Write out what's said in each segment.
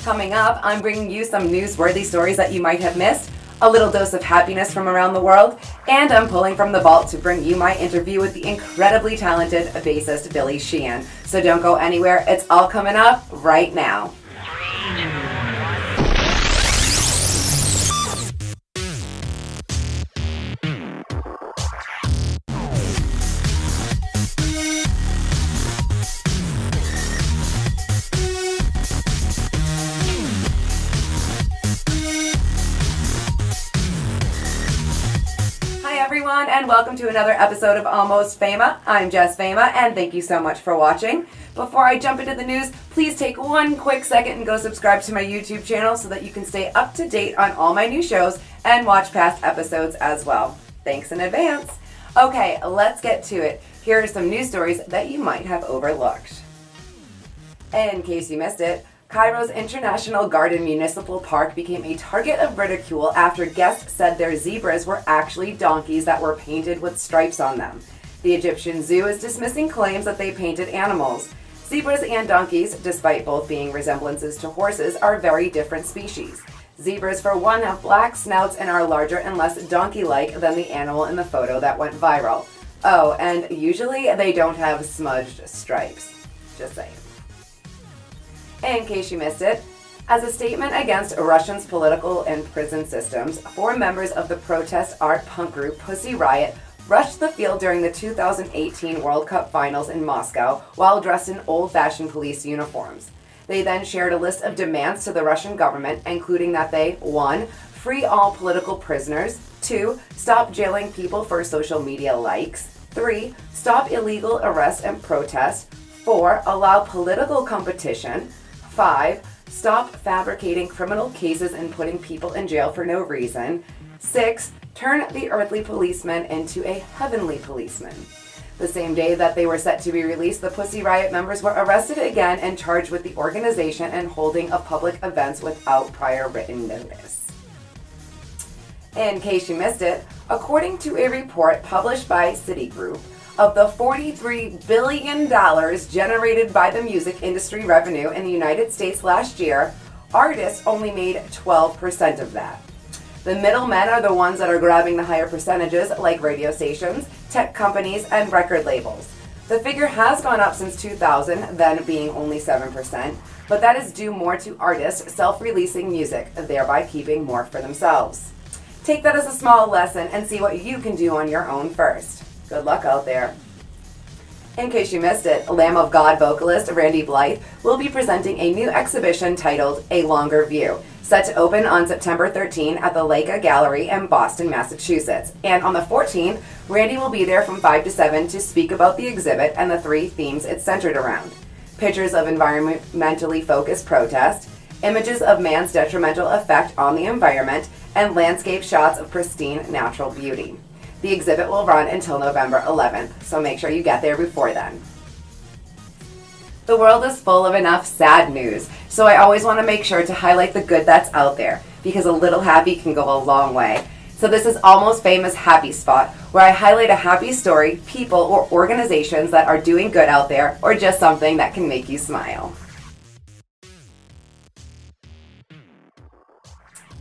Coming up, I'm bringing you some newsworthy stories that you might have missed, a little dose of happiness from around the world, and I'm pulling from the vault to bring you my interview with the incredibly talented bassist Billy Sheehan. So don't go anywhere, it's all coming up right now. Everyone, and welcome to another episode of Almost Fama. I'm Jess Fama, and thank you so much for watching. Before I jump into the news, please take one quick second and go subscribe to my YouTube channel so that you can stay up to date on all my new shows and watch past episodes as well. Thanks in advance. Okay, let's get to it. Here are some news stories that you might have overlooked. In case you missed it, Cairo's International Garden Municipal Park became a target of ridicule after guests said their zebras were actually donkeys that were painted with stripes on them. The Egyptian Zoo is dismissing claims that they painted animals. Zebras and donkeys, despite both being resemblances to horses, are very different species. Zebras, for one, have black snouts and are larger and less donkey-like than the animal in the photo that went viral. Oh, and usually they don't have smudged stripes. Just saying. In case you missed it, as a statement against Russia's political and prison systems, 4 members of the protest art punk group Pussy Riot rushed the field during the 2018 World Cup Finals in Moscow while dressed in old-fashioned police uniforms. They then shared a list of demands to the Russian government, including that they 1. Free all political prisoners, 2. Stop jailing people for social media likes, 3. Stop illegal arrests and protests, 4. Allow political competition, 5. Stop fabricating criminal cases and putting people in jail for no reason. 6. Turn the earthly policeman into a heavenly policeman. The same day that they were set to be released, the Pussy Riot members were arrested again and charged with the organization and holding of public events without prior written notice. In case you missed it, according to a report published by Citigroup, of the $43 billion generated by the music industry revenue in the United States last year, artists only made 12% of that. The middlemen are the ones that are grabbing the higher percentages, like radio stations, tech companies, and record labels. The figure has gone up since 2000, then being only 7%, but that is due more to artists self-releasing music, thereby keeping more for themselves. Take that as a small lesson and see what you can do on your own first. Good luck out there. In case you missed it, Lamb of God vocalist Randy Blythe will be presenting a new exhibition titled A Longer View, set to open on September 13 at the Leica Gallery in Boston, Massachusetts. And on the 14th, Randy will be there from 5 to 7 to speak about the exhibit and the 3 themes it's centered around. Pictures of environmentally focused protest, images of man's detrimental effect on the environment, and landscape shots of pristine natural beauty. The exhibit will run until November 11th, so make sure you get there before then. The world is full of enough sad news, so I always want to make sure to highlight the good that's out there, because a little happy can go a long way. So this is Almost Famous Happy Spot, where I highlight a happy story, people, or organizations that are doing good out there, or just something that can make you smile.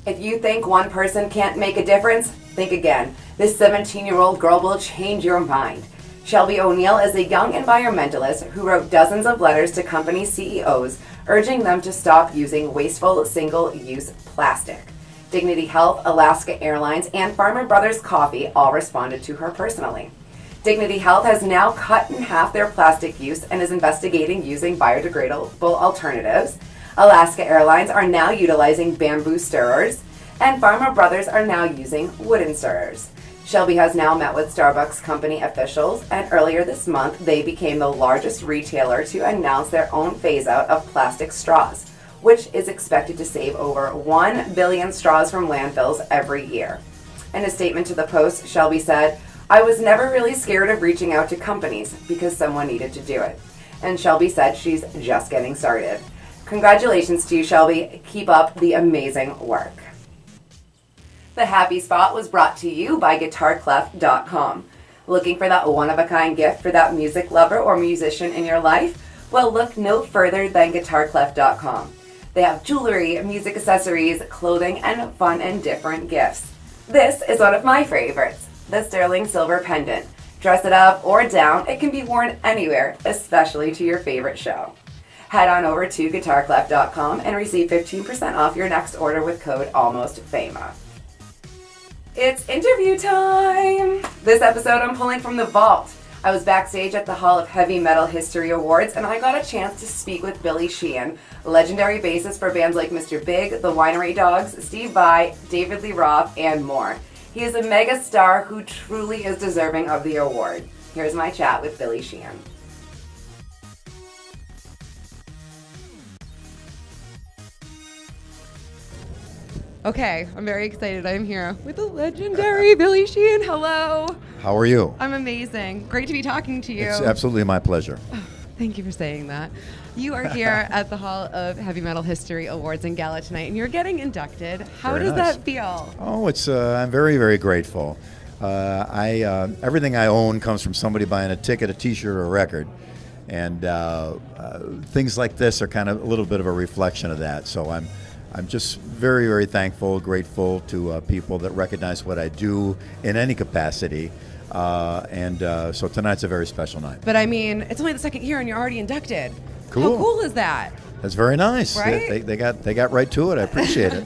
If you think one person can't make a difference, think again. This 17-year-old girl will change your mind. Shelby O'Neill is a young environmentalist who wrote dozens of letters to company CEOs urging them to stop using wasteful single-use plastic. Dignity Health, Alaska Airlines, and Farmer Brothers Coffee all responded to her personally. Dignity Health has now cut in half their plastic use and is investigating using biodegradable alternatives. Alaska Airlines are now utilizing bamboo stirrers, and Fama brothers are now using wooden stirrers. Shelby has now met with Starbucks company officials, and earlier this month they became the largest retailer to announce their own phase-out of plastic straws, which is expected to save over 1 billion straws from landfills every year. In a statement to the Post, Shelby said, "I was never really scared of reaching out to companies because someone needed to do it." And Shelby said she's just getting started. Congratulations to you, Shelby. Keep up the amazing work. The Happy Spot was brought to you by GuitarClef.com. Looking for that one-of-a-kind gift for that music lover or musician in your life? Well, look no further than GuitarClef.com. They have jewelry, music accessories, clothing, and fun and different gifts. This is one of my favorites, the sterling silver pendant. Dress it up or down, it can be worn anywhere, especially to your favorite show. Head on over to guitarclep.com and receive 15% off your next order with code ALMOSTFAMA. It's interview time! This episode I'm pulling from the vault. I was backstage at the Hall of Heavy Metal History Awards and I got a chance to speak with Billy Sheehan, legendary bassist for bands like Mr. Big, The Winery Dogs, Steve Vai, David Lee Roth, and more. He is a mega star who truly is deserving of the award. Here's my chat with Billy Sheehan. Okay, I'm very excited. I'm here with the legendary Billy Sheehan. Hello. How are you? I'm amazing. Great to be talking to you. It's absolutely my pleasure. Oh, thank you for saying that. You are here at the Hall of Heavy Metal History Awards and Gala tonight, and you're getting inducted. How does that feel? Oh, it's I'm very, very grateful. Everything I own comes from somebody buying a ticket, a T-shirt, or a record, and things like this are kind of a little bit of a reflection of that. So I'm just very, very thankful, grateful to people that recognize what I do in any capacity. So tonight's a very special night. But I mean, it's only the second year and you're already inducted. Cool. How cool is that? That's very nice. Right? They got right to it. I appreciate it.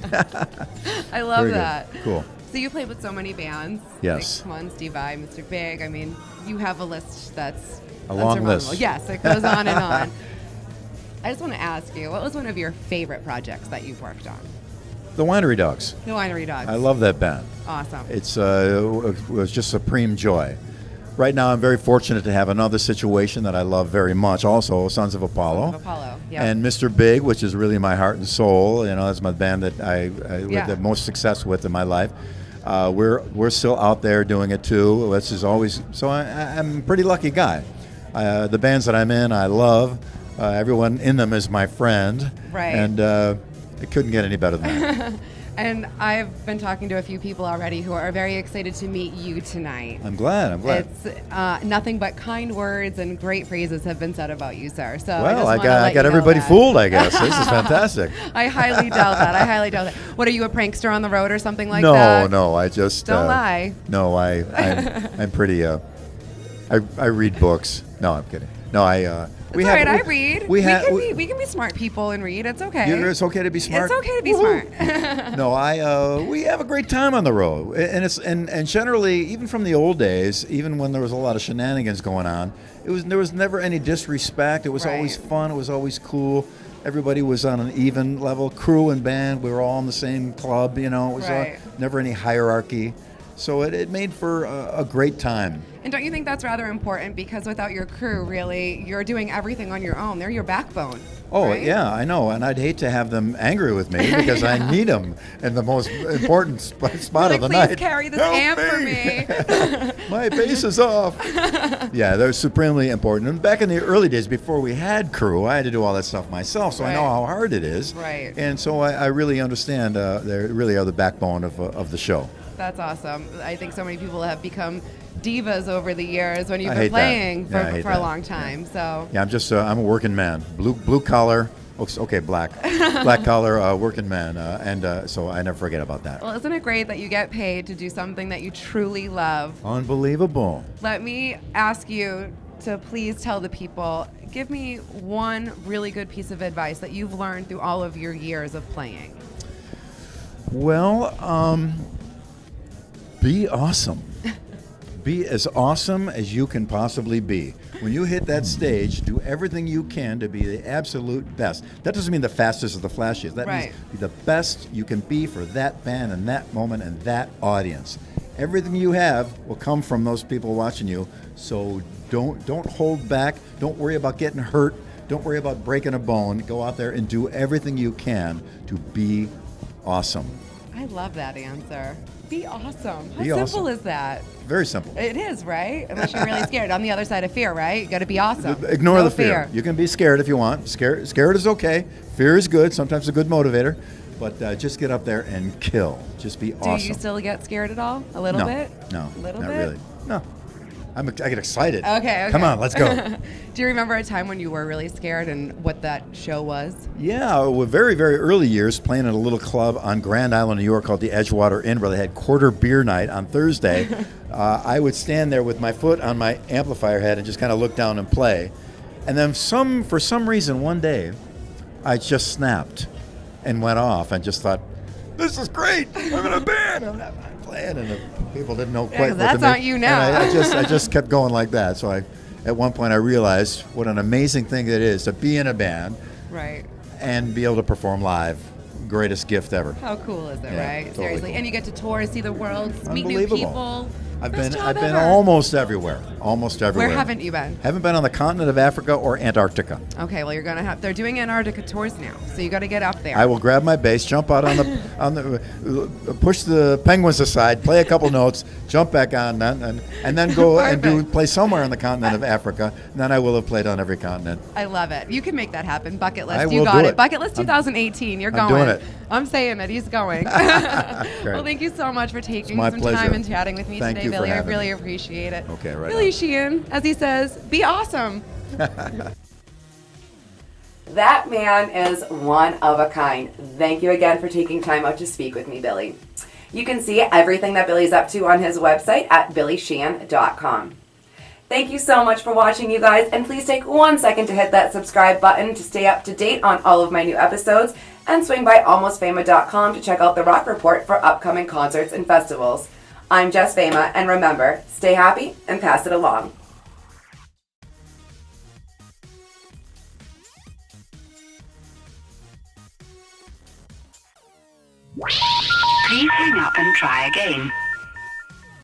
I love very that. Good. Cool. So you played with so many bands. Yes. Like, come on, Steve Vai, Mr. Big. I mean, you have a list that's a long list. Yes, it goes on and on. I just want to ask you, what was one of your favorite projects that you've worked on? The Winery Dogs. The Winery Dogs. I love that band. Awesome. It was just supreme joy. Right now, I'm very fortunate to have another situation that I love very much. Also, Sons of Apollo. Sons of Apollo. Yeah. And Mr. Big, which is really my heart and soul. You know, that's my band that I had the most success with in my life. We're still out there doing it too. This is always so. I'm a pretty lucky guy. The bands that I'm in, I love. Everyone in them is my friend. Right. And it couldn't get any better than that. And I've been talking to a few people already who are very excited to meet you tonight. I'm glad. It's nothing but kind words and great phrases have been said about you, sir. So well, I got everybody fooled, I guess. This is fantastic. I highly doubt that. What, are you a prankster on the road or something like that? No. I just don't lie. No, I'm pretty. I read books. No, I'm kidding. No, I read. We can be smart people and read. It's okay. It's okay to be smart. It's okay to be smart. No, we have a great time on the road, and generally, even from the old days, even when there was a lot of shenanigans going on, there was never any disrespect. It was always fun. It was always cool. Everybody was on an even level. Crew and band, we were all in the same club. You know, it was never any hierarchy. So it made for a great time. And don't you think that's rather important? Because without your crew, really, you're doing everything on your own. They're your backbone. Oh, right? Yeah, I know. And I'd hate to have them angry with me because I need them in the most important spot of the night. Please carry this amp for me. My bass is off. Yeah, they're supremely important. And back in the early days, before we had crew, I had to do all that stuff myself. So I know how hard it is. Right. And so I really understand. They really are the backbone of the show. That's awesome. I think so many people have become divas over the years when you've been playing for a long time. So yeah, I'm a working man, blue collar. Okay, black collar working man, and so I never forget about that. Well, isn't it great that you get paid to do something that you truly love? Unbelievable. Let me ask you to please tell the people, give me one really good piece of advice that you've learned through all of your years of playing. Well, be awesome. Be as awesome as you can possibly be. When you hit that stage, do everything you can to be the absolute best. That doesn't mean the fastest or the flashiest. That means be the best you can be for that band and that moment and that audience. Everything you have will come from those people watching you. So don't hold back. Don't worry about getting hurt. Don't worry about breaking a bone. Go out there and do everything you can to be awesome. I love that answer. Be awesome. How be simple awesome. is that? Very simple. It is, right? Unless you're really scared. On the other side of fear, right? You got to be awesome. Ignore the fear. You can be scared if you want. Scared is okay. Fear is good. Sometimes a good motivator. But just get up there and kill. Just be awesome. Do you still get scared at all? A little bit? No, a little not bit? really. No. I get excited. Okay. Come on, let's go. Do you remember a time when you were really scared and what that show was? Yeah, with very, very early years, playing at a little club on Grand Island, New York called the Edgewater Inn, where they had quarter beer night on Thursday. I would stand there with my foot on my amplifier head and just kind of look down and play. And then for some reason, one day, I just snapped and went off and just thought, this is great. I'm in a band. I'm playing. And the people didn't know quite what that's to make. not you now. And I just kept going like that. So at one point, I realized what an amazing thing it is to be in a band, right, and be able to perform live. Greatest gift ever. How cool is it, Yeah, right? totally Seriously. cool. And you get to tour, see the world, meet new Unbelievable. people. I've Best been job I've been ever. almost everywhere. Where haven't you been? Haven't been on the continent of Africa or Antarctica. Okay, well they're doing Antarctica tours now, so you got to get up there. I will grab my bass, jump out on the push the penguins aside, play a couple notes, jump back on, and then go and play somewhere on the continent of Africa. And then I will have played on every continent. I love it. You can make that happen. Bucket list. I You will got do it. it. Bucket list 2018. You're I'm going. doing it. I'm saying it. He's going. Well, thank you so much for taking my some pleasure. time and chatting with me Thank today, you for Billy. I having really me. appreciate it. Okay, right Billy on. Sheehan, as he says, be awesome. That man is one of a kind. Thank you again for taking time out to speak with me, Billy. You can see everything that Billy's up to on his website at billysheehan.com. Thank you so much for watching, you guys, and please take 1 second to hit that subscribe button to stay up to date on all of my new episodes, and swing by almostfama.com to check out the Rock Report for upcoming concerts and festivals. I'm Jess Fama, and remember, stay happy and pass it along. Please hang up and try again.